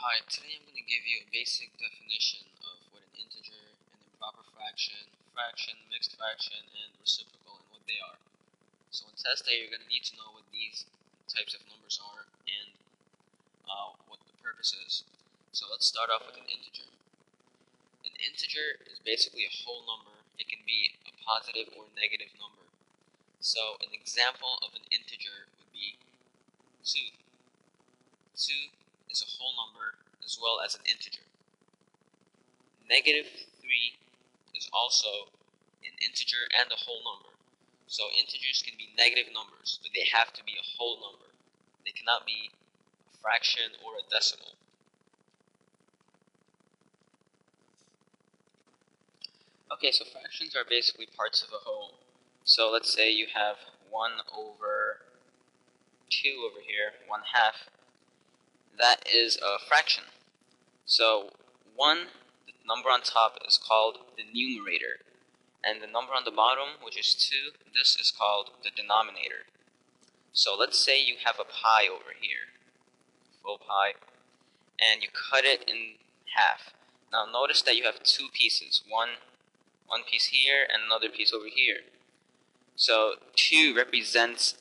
Hi, today I'm going to give you a basic definition of what an integer, an improper fraction, mixed fraction, and reciprocal, and what they are. So in test A, you're going to need to know what these types of numbers are and what the purpose is. So let's start off with an integer. An integer is basically a whole number. It can be a positive or negative number. So an example of an integer would be 2. 2 is a whole number as well as an integer. Negative 3 is also an integer and a whole number. So integers can be negative numbers, but they have to be a whole number. They cannot be a fraction or a decimal. Okay, so fractions are basically parts of a whole. So let's say you have 1 over 2 over here, 1/2. That is a fraction. So 1, the number on top, is called the numerator. And the number on the bottom, which is 2, this is called the denominator. So let's say you have a pie over here, full pie, and you cut it in half. Now notice that you have two pieces, one piece here and another piece over here. So 2 represents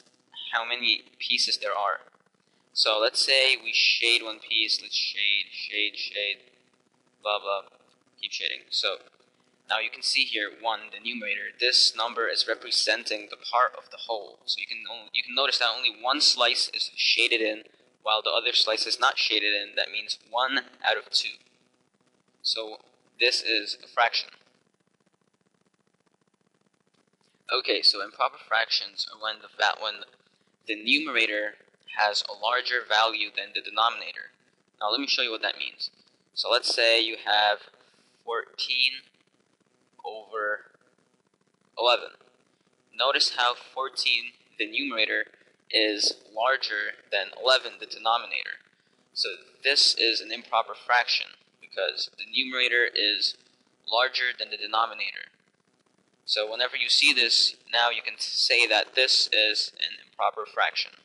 how many pieces there are. So let's say we shade one piece, let's shade, blah blah, keep shading. So now you can see here 1, the numerator. This number is representing the part of the whole. So you can notice that only one slice is shaded in, while the other slice is not shaded in. That means 1 out of 2. So this is a fraction. Okay, so improper fractions are when the numerator has a larger value than the denominator. Now let me show you what that means. So let's say you have 14 over 11. Notice how 14, the numerator, is larger than 11, the denominator. So this is an improper fraction because the numerator is larger than the denominator. So whenever you see this, now you can say that this is an improper fraction.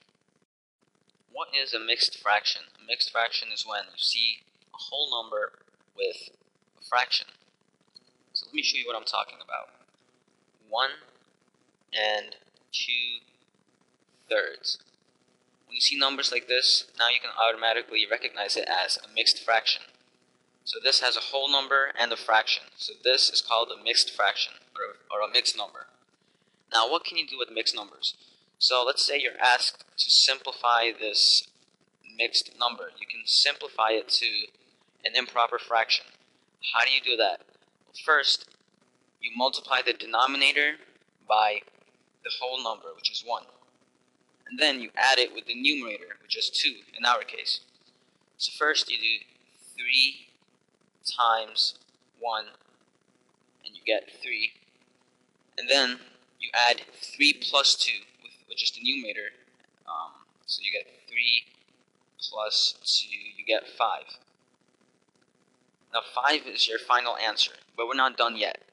What is a mixed fraction? A mixed fraction is when you see a whole number with a fraction. So let me show you what I'm talking about. 1 and 2/3. When you see numbers like this, now you can automatically recognize it as a mixed fraction. So this has a whole number and a fraction. So this is called a mixed fraction, or a mixed number. Now what can you do with mixed numbers? So let's say you're asked to simplify this mixed number. You can simplify it to an improper fraction. How do you do that? Well, first, you multiply the denominator by the whole number, which is 1. And then you add it with the numerator, which is 2 in our case. So first you do 3 times 1, and you get 3. And then you add 3 plus 2, which is the numerator. So you get 3 plus 2, you get 5. Now 5 is your final answer, but we're not done yet.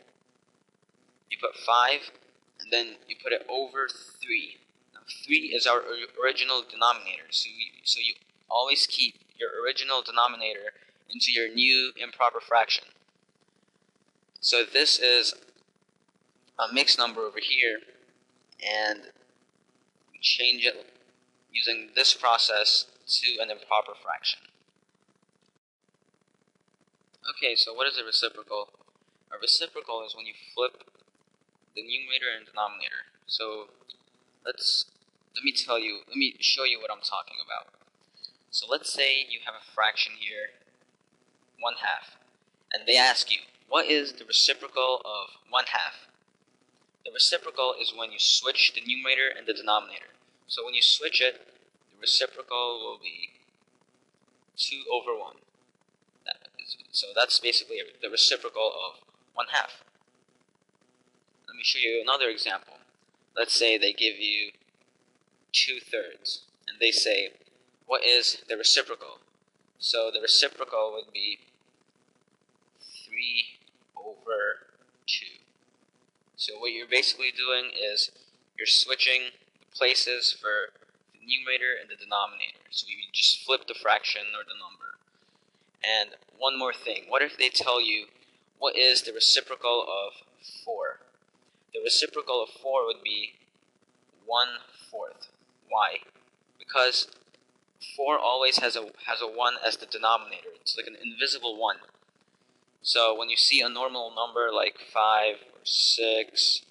You put 5, and then you put it over 3. Now 3 is our original denominator, so you always keep your original denominator into your new improper fraction. So this is a mixed number over here, and we change it using this process to an improper fraction. Okay, so what is a reciprocal? A reciprocal is when you flip the numerator and denominator. So let me show you what I'm talking about. So let's say you have a fraction here, 1/2, and they ask you, what is the reciprocal of 1/2? The reciprocal is when you switch the numerator and the denominator. So when you switch it, the reciprocal will be 2 over 1. So that's basically the reciprocal of 1/2. Let me show you another example. Let's say they give you 2/3, and they say, what is the reciprocal? So the reciprocal would be 3 over 2. So what you're basically doing is you're switching the places for the numerator and the denominator. So you just flip the fraction or the number. And one more thing, what if they tell you what is the reciprocal of 4? The reciprocal of 4 would be 1/4. Why? Because 4 always has a 1 as the denominator. It's like an invisible 1. So when you see a normal number like 5 or 6,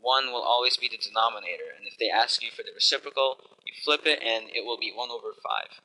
1 will always be the denominator. And if they ask you for the reciprocal, you flip it and it will be 1/5.